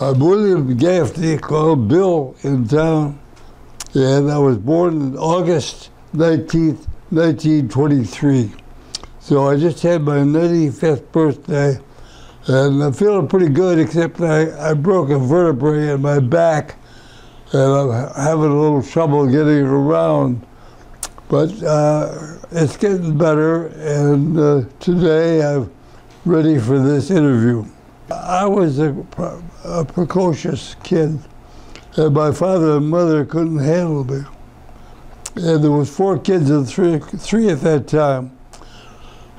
William Gaffney, called Bill in town, and I was born on August 19th, 1923. So I just had my 95th birthday, and I'm feeling pretty good, except I broke a vertebrae in my back, and I'm having a little trouble getting around. But it's getting better, and today I'm ready for this interview. I was a precocious kid, and my father and mother couldn't handle me. And there was 4 kids and three at that time.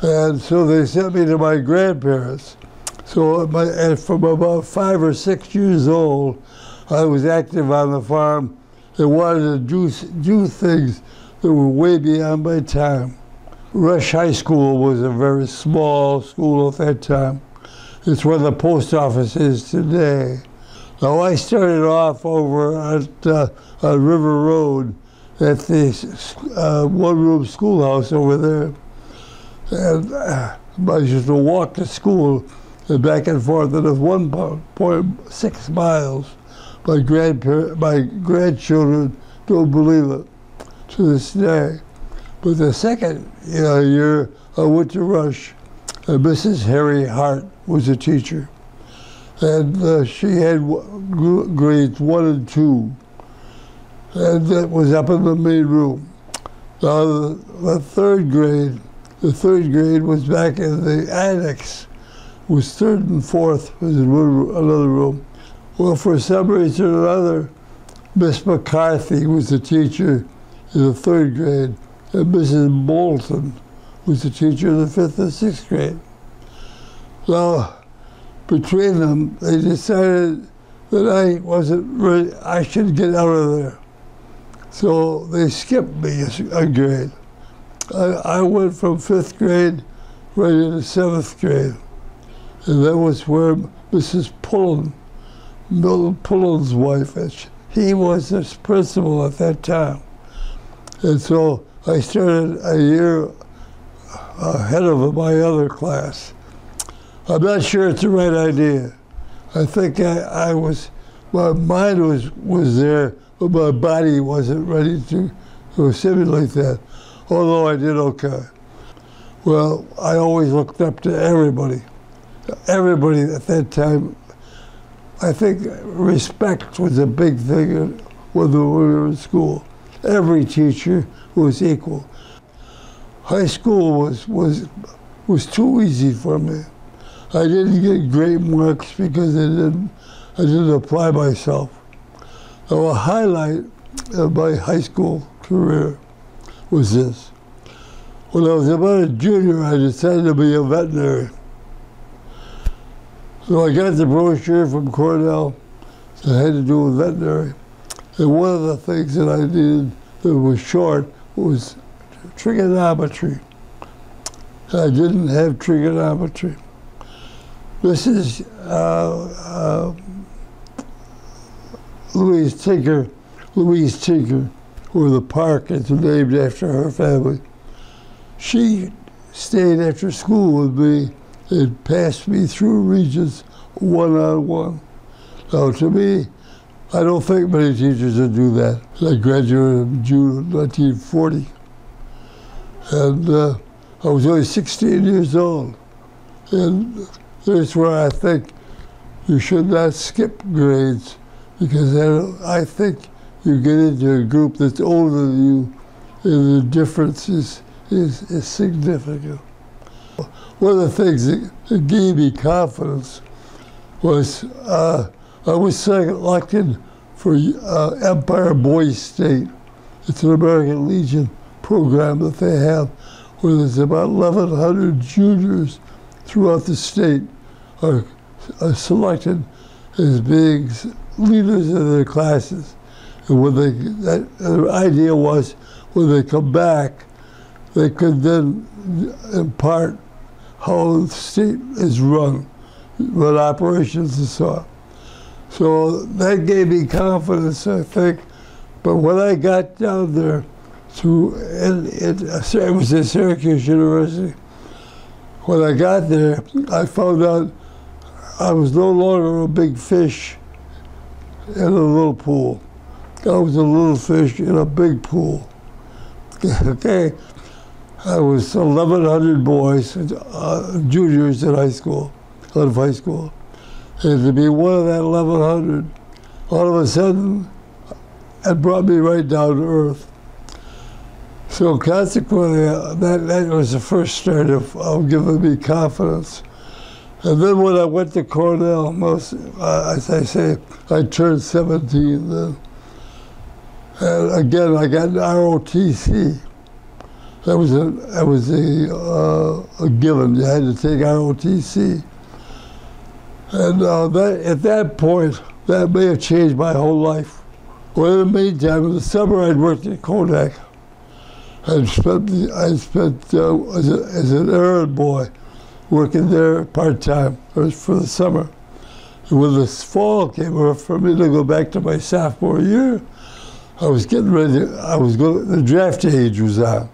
And so they sent me to my grandparents. So from about 5 or 6 years old, I was active on the farm and wanted to do things that were way beyond my time. Rush High School was a very small school at that time. It's where the post office is today. Now I started off over at River Road at the one-room schoolhouse over there. And I used to walk to school and back and forth, and it was 1.6 miles. My grandchildren don't believe it to this day. But the second year I went to Rush, and Mrs. Harry Hart was a teacher. And she had grades 1 and 2. And that was up in the main room. Now the third grade was back in the annex. It was 3rd and 4th was in another room. Well, for some reason or another, Miss McCarthy was the teacher in the 3rd grade, and Mrs. Bolton was the teacher in the 5th and 6th grade. Now, between them, they decided that I wasn't ready, I should get out of there. So they skipped me a grade. I went from 5th grade right into 7th grade. And that was where Mrs. Pullen, Milton Pullen's wife, he was the principal at that time. And so I started a year ahead of my other class. I'm not sure it's the right idea. I think my mind was there, but my body wasn't ready to assimilate that, although I did okay. Well, I always looked up to everybody. Everybody at that time, I think respect was a big thing when we were in school. Every teacher was equal. High school was too easy for me. I didn't get great marks because I didn't apply myself. Now, a highlight of my high school career was this. When I was about a junior, I decided to be a veterinary. So I got the brochure from Cornell that had to do with veterinary. And one of the things that I did that was short was trigonometry. I didn't have trigonometry. Mrs. Louise Tinker, where the park is named after her family, she stayed after school with me and passed me through Regents one-on-one. Now, to me, I don't think many teachers would do that. I graduated in June of 1940. And I was only 16 years old. And that's where I think you should not skip grades, because I think you get into a group that's older than you, and the difference is significant. One of the things that gave me confidence was I was selected for Empire Boys State. It's an American Legion program that they have, where there's about 1,100 juniors throughout the state are selected as being leaders in their classes. And when the idea was, when they come back, they could then impart how the state is run operations and so on. So that gave me confidence, I think. But when I got down there it was at Syracuse University, when I got there, I found out I was no longer a big fish in a little pool. I was a little fish in a big pool. Okay, I was 1,100 boys, juniors in high school, out of high school. And to be one of that 1,100, all of a sudden, it brought me right down to earth. So consequently, that was the first start of giving me confidence. And then when I went to Cornell, as I say, I turned 17 then. And again, I got an ROTC. That was a given. You had to take ROTC. And at that point, that may have changed my whole life. Well, in the meantime, in the summer, I'd worked at Kodak. I spent as an errand boy, working there part-time for the summer. And when this fall came up for me to go back to my sophomore year, I was getting ready. The draft age was on,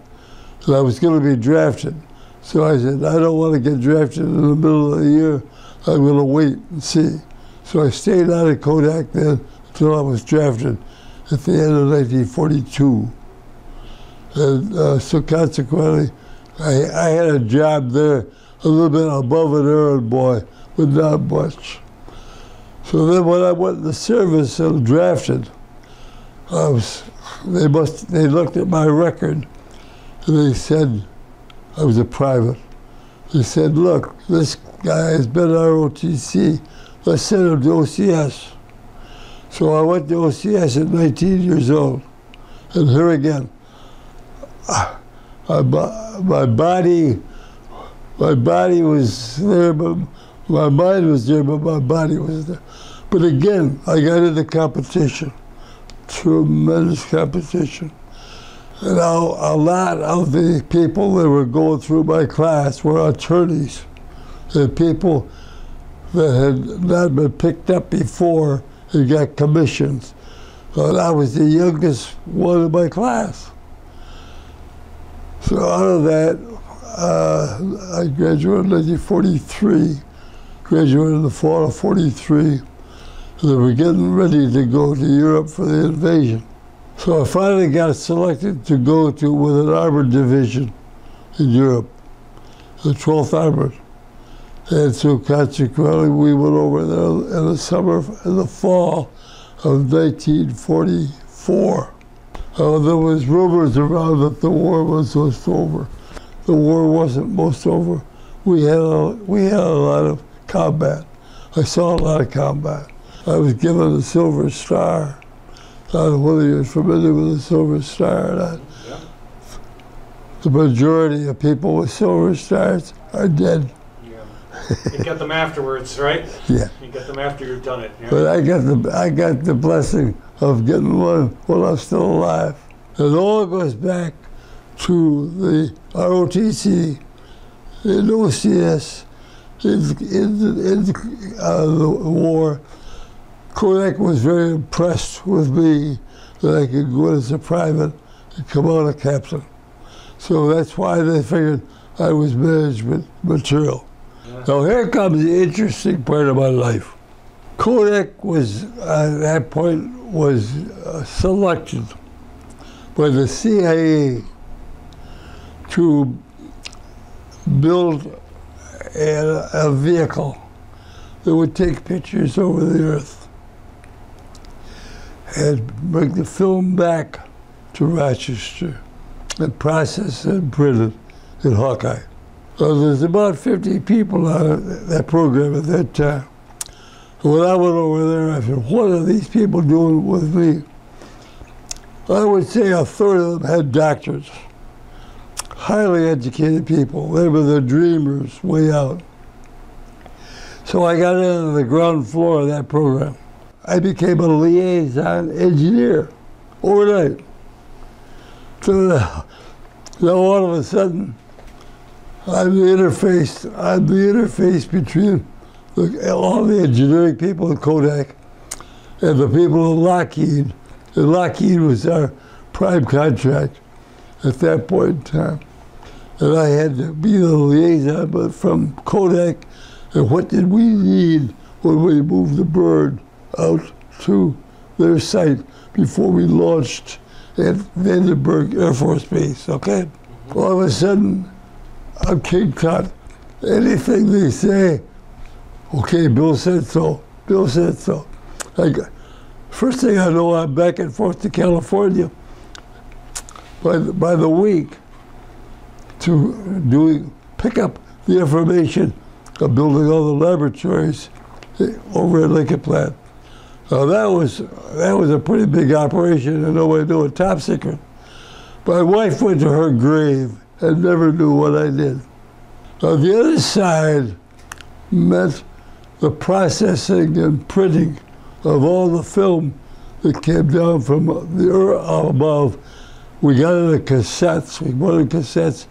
and I was going to be drafted. So I said, I don't want to get drafted in the middle of the year. I'm going to wait and see. So I stayed out at Kodak then until I was drafted at the end of 1942. And so consequently, I had a job there a little bit above an errand boy, but not much. So then when I went in the service and drafted, they looked at my record and they said, I was a private. They said, look, this guy has been ROTC. Let's send him to OCS. So I went to OCS at 19 years old. And here again, my body was there, but my mind was there, but my body was there. But again, I got into competition, tremendous competition. And a lot of the people that were going through my class were attorneys, and people that had not been picked up before and got commissions. And I was the youngest one in my class. So out of that, I graduated in 1943, graduated in the fall of 43. They were getting ready to go to Europe for the invasion. So I finally got selected to go with an armored division in Europe, the 12th Armored. And so consequently, we went over there in the fall of 1944. There was rumors around that the war was most over. The war wasn't most over. We had a lot of combat. I saw a lot of combat. I was given a Silver Star. I don't know whether you're familiar with the Silver Star or not. Yeah. The majority of people with Silver Stars are dead. Yeah. You get them afterwards, right? Yeah. You get them after you've done it. Yeah. But I got the blessing of getting one while I'm still alive. It all goes back to the ROTC, in OCS, in the war. Kodak was very impressed with me that I could go as a private and come out a captain. So that's why they figured I was management material. Yeah. Now here comes the interesting part of my life. Kodak was, at that point, was selected by the CIA to build a vehicle that would take pictures over the earth and bring the film back to Rochester and process it and print it in Hawkeye. So there's about 50 people on that program at that time. When I went over there, I said, what are these people doing with me? I would say a third of them had doctors, highly educated people. They were the dreamers way out. So I got into the ground floor of that program. I became a liaison engineer overnight. So now all of a sudden, I'm the interface between all the engineering people at Kodak and the people at Lockheed. And Lockheed was our prime contract at that point in time. And I had to be the liaison, but from Kodak, and what did we need when we moved the bird out to their site before we launched at Vandenberg Air Force Base, okay? All of a sudden, I'm King Tut. Anything they say, okay, Bill said so, Bill said so. First thing I know, I'm back and forth to California by the week to pick up the information of building all the laboratories over at Lincoln Plant. Now that was a pretty big operation, and nobody knew it, top secret. My wife went to her grave and never knew what I did. Now the other side meant the processing and printing of all the film that came down from the earth above. We got it in cassettes, we bought it in cassettes,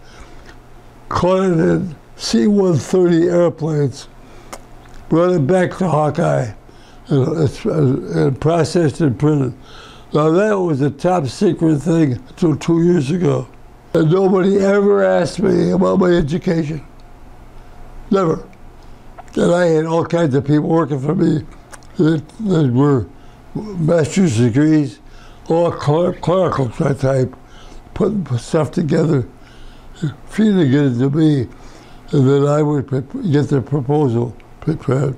caught it in C-130 airplanes, brought it back to Hawkeye, and processed and printed. Now that was a top secret thing until 2 years ago. And nobody ever asked me about my education. Never. And I had all kinds of people working for me that were master's degrees, all clerical type, putting stuff together, feeding it to me, and then I would get the proposal prepared.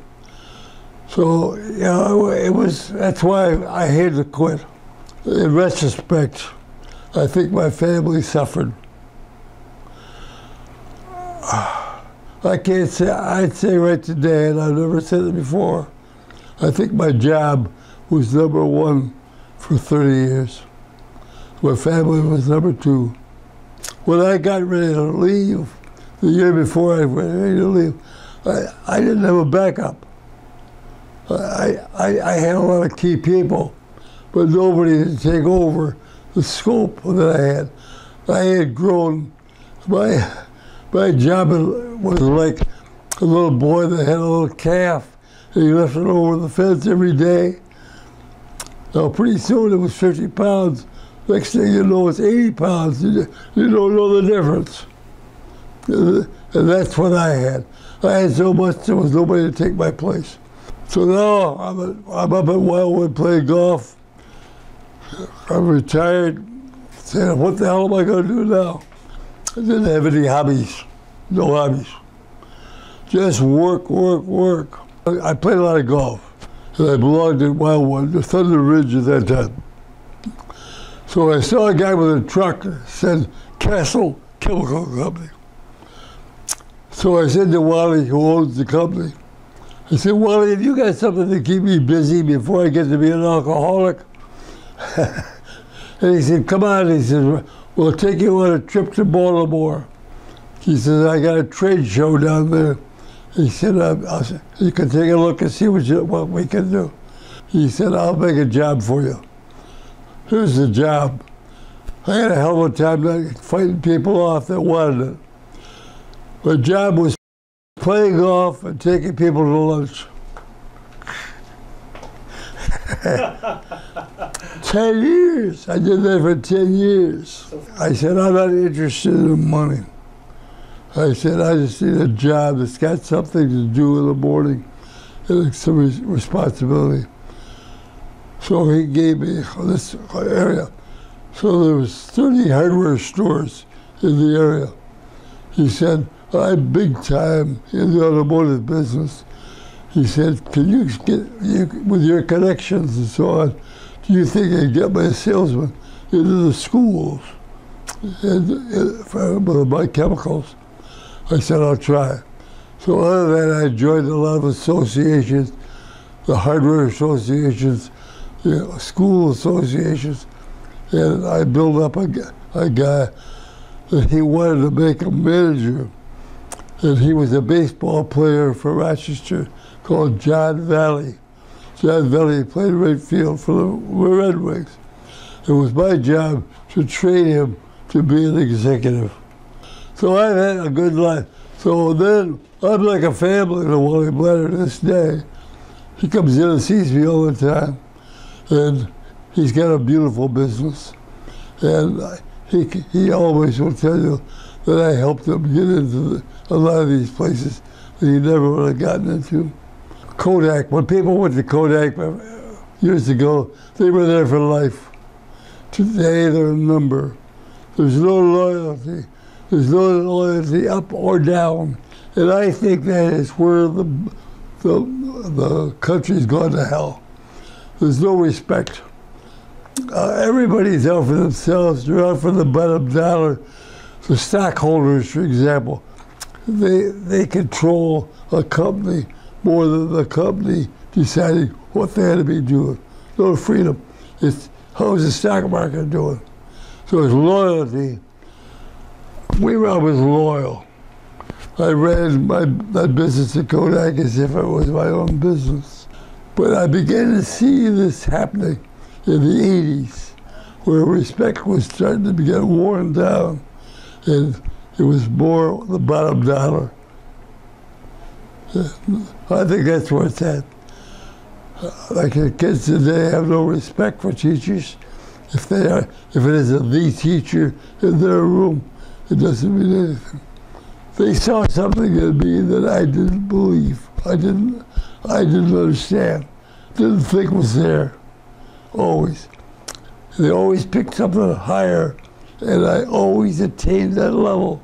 So, you know, that's why I had to quit. In retrospect, I think my family suffered. I can't say, I'd say right today, and I've never said it before, I think my job was number one for 30 years. My family was number two. When I got ready to leave, the year before I was ready to leave, I didn't have a backup. I had a lot of key people, but nobody to take over the scope that I had. I had grown, my job was like a little boy that had a little calf, and he left it over the fence every day. Now pretty soon it was 50 pounds. Next thing you know, it's 80 pounds. You don't know the difference. And that's what I had. I had so much, there was nobody to take my place. So now I'm up at Wildwood playing golf. I'm retired. Saying, what the hell am I going to do now? I didn't have any hobbies. No hobbies. Just work, work, work. I played a lot of golf. And I belonged to Wildwood, the Thunder Ridge at that time. So I saw a guy with a truck that said Castle Chemical Company. So I said to Wally, who owns the company, I said, Wally, have you got something to keep me busy before I get to be an alcoholic? And he said, come on. He said, we'll take you on a trip to Baltimore. He says, I got a trade show down there. He said, you can take a look and see what we can do. He said, I'll make a job for you. Here's the job. I had a hell of a time fighting people off that wanted it. My job was playing golf and taking people to lunch. 10 years. I did that for 10 years. I said, I'm not interested in money. I said, I just need a job that's got something to do in the morning and some responsibility. So he gave me this area. So there was 30 hardware stores in the area. He said, I'm big time in the automotive business. He said, can you get, with your connections and so on, do you think I can get my salesman into the schools and for my chemicals? I said, I'll try. So out of that, I joined a lot of associations, the hardware associations, school associations, and I built up a guy that he wanted to make a manager, and he was a baseball player for Rochester called John Valley. John Valley played right field for the Red Wings. It was my job to train him to be an executive. So I've had a good life. So then, I'm like a family to Wally Bladder to this day. He comes in and sees me all the time, and he's got a beautiful business. And he always will tell you that I helped him get into a lot of these places that he never would have gotten into. Kodak, when people went to Kodak, years ago, they were there for life. Today they're a number. There's no loyalty. There's no loyalty up or down. And I think that is where the country's gone to hell. There's no respect. Everybody's out for themselves. They're out for the bottom dollar. The stockholders, for example, they control a company more than the company deciding what they had to be doing. No freedom. It's how's the stock market doing? So it's loyalty. I was loyal. I ran my business at Kodak as if it was my own business. But I began to see this happening in the 80s, where respect was starting to get worn down, and it was more the bottom dollar. I think that's where it's at. Like the kids today have no respect for teachers. If it isn't the teacher in their room, it doesn't mean anything. They saw something in me that I didn't believe. I didn't understand. Didn't think was there. Always. They always picked something higher, and I always attained that level.